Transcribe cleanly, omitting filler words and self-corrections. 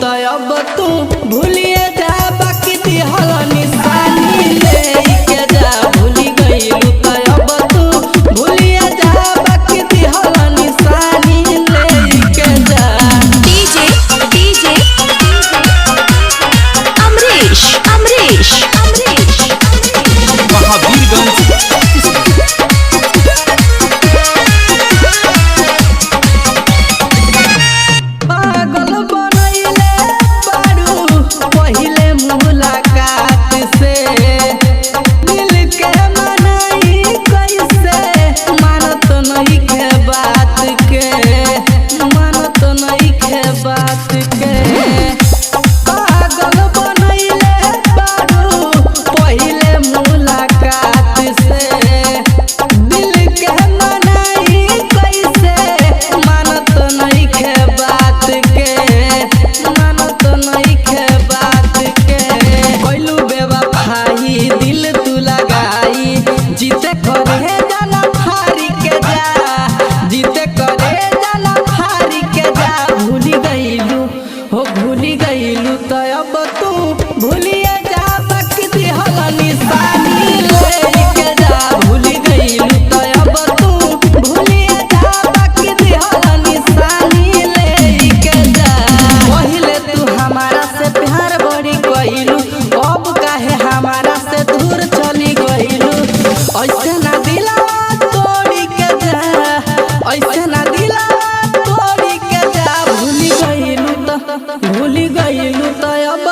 तो अब तू भूलिए जा बाकी दिहल निशानी लेके जा। भूली गइलू तो अब तू भूलिए जा बाकी दिहल निशानी लेके जा। डीजे डीजे अमरीश अमरीश अमरीश महावीरगंज पागल बनैले बारू पहिले मुलाकात से। दिल के मनाई कैसे मानत नहीं के बात के, मानत नहीं के बात के। पागल बनैले बारू पहिले मुलाकात से। दिल के मनाई कैसे मानत नहीं के बात के, मानत नहीं के बात के। कोइलू बेवफाई दिल तू लगाई जीते करे जाना फारी के जा, जीते करे जाना फारी के जा। भूली गइलू हो भूली गइलू तो अब तू भूलिए जा बाकी दिहल निशानी लेके जा। भूली गइलू तो अब तू भूलिए जा बाकी दिहल निशानी लेके जा। पहिले तू हमारा से प्यार बड़ी कइलू, अब काहे हमारा से दूर चली गइलू। ऐसे ना दिलवा तोड़ी के जा, ऐसे ना दिलवा तोड़ी के जा। भूली गइलू तो अब